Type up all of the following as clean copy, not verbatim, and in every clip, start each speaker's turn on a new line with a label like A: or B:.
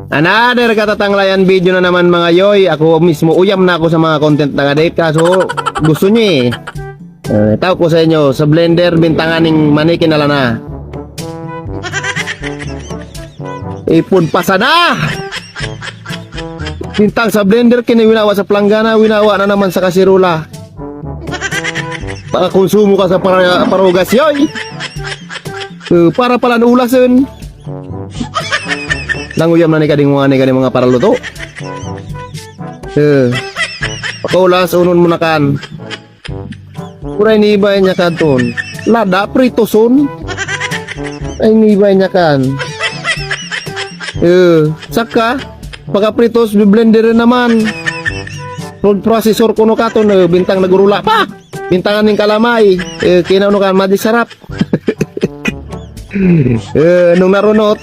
A: Another katatanglayan video na naman mga yoy. Ako mismo uyam na ako sa mga content na kadate. Kaso gusto nyo tawag ko sa inyo, sa blender bintangan ng manikin na lana. Ipon pa sana. Bintang sa blender winawa sa planggana, winawa na naman sa kasirula. Para konsumo ka sa parugas yoy. Para pala ulasin. Languyam na ni kading mga paraluto. Pakulas unon mo na kan. Kuray ni ibay niya kan ton. Lada prito son. Ay ni ibay niya kan. Saka pagka pritos blender naman. Food processor kuno katon bintang nagurula pa. Bintangan ning kalamay. Kinauno kan madi sarap. Nung narunot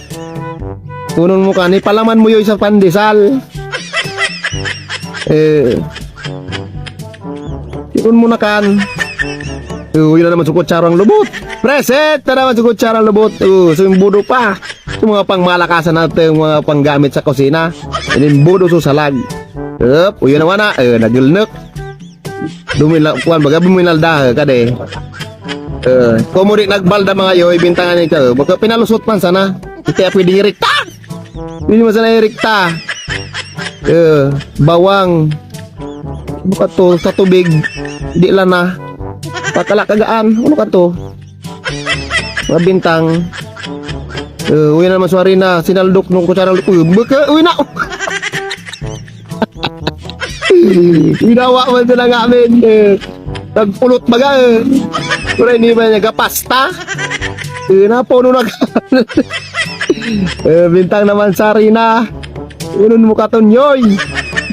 A: kunon mo kan, ipalaman mo yoy sa pandesal. Kunon mo na kan. Yun na naman sukot charang lubot. Preset na naman sukot charang lubot. Sumbudo pa. Yung mga pangmalakasan natin, yung mga panggamit sa kusina. Inimbudo so salag. Uyo naman na. Nagilnok. Dumila, kuwan baga buminalda kade. Kumurik nagbalda mga yoy, bintangan ito. Baka pinalusot man sana. Hindi pwede irikta. Hindi mo sana irikta. Bawang. Buka to sa tubig. Di lang na. Pakalakagaan. Ano ka to? Mga bintang. Uwi na naman suwari na. Sinaldok nung kutsara. Baka, uwi na. Ginawa man sila nga amin. Nagpulot baga. Pero hindi ba niya gapasta? Napuno na ka. Bintang naman sari na. Unon mo katon yoy.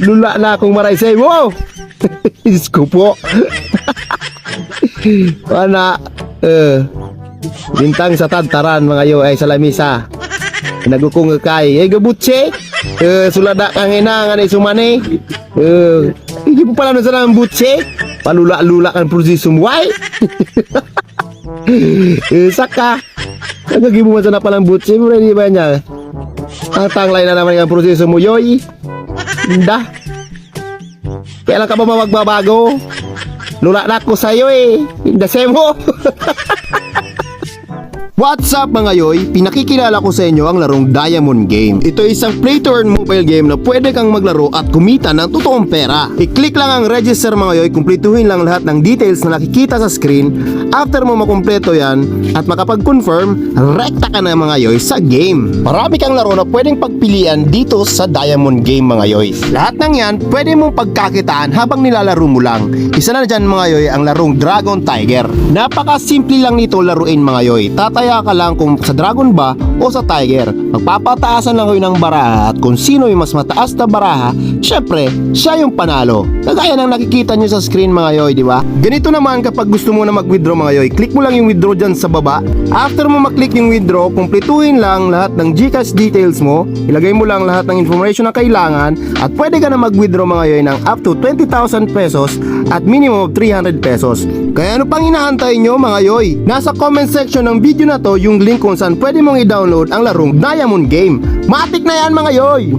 A: Lula na akong maray say. Wow! Isko po. Pana. Bintang sa tantaran mga yoy ay sa lamisa. Nagukong kay. Gabutse. Sulada kang inangan ay sumane. Hindi po pala na sa ng butse. Palula-lula kan proseso mo ay. Saka. Nagagimo mo sa na palang butse. Mura di ba niya? Ang tanglay na naman ang proseso mo yoy. Indah. Kailan ka ba magbabago? Lula na ako sa'yo Indah semo. What's up mga yoy? Pinakikilala ko sa inyo ang larong Diamond Game. Ito ay isang play-to-earn mobile game na pwede kang maglaro at kumita ng totoong pera. I-click lang ang register mga yoy, kumpletuhin lang lahat ng details na nakikita sa screen. After mo makumpleto yan at makapag-confirm, rekta ka na mga yoy sa game. Marami kang laro na pwedeng pagpilian dito sa Diamond Game mga yoy. Lahat ng yan pwede mong pagkakitaan habang nilalaro mo lang. Isa na dyan mga yoy ang larong Dragon Tiger. Napaka-simple lang nito laruin mga yoy. Tataya ka lang kung sa Dragon ba o sa Tiger. Magpapataasan lang kayo ng baraha at kung sino yung mas mataas na baraha, syempre, siya yung panalo. Kagaya ng nakikita nyo sa screen mga yoy, di ba? Ganito naman kapag gusto mo na mag-withdraw mga yoy, click mo lang yung withdraw dyan sa baba. After mo maklik yung withdraw, kumpletuhin lang lahat ng GCash details mo, ilagay mo lang lahat ng information na kailangan at pwede ka na mag-withdraw mga yoy ng up to 20,000 pesos at minimum of 300 pesos. Kaya ano pang hinahantay nyo mga yoy? Nasa comment section ng video na to yung link kung saan pwede mong i-download ang larong Diamond Game. Matik na yan mga yoy!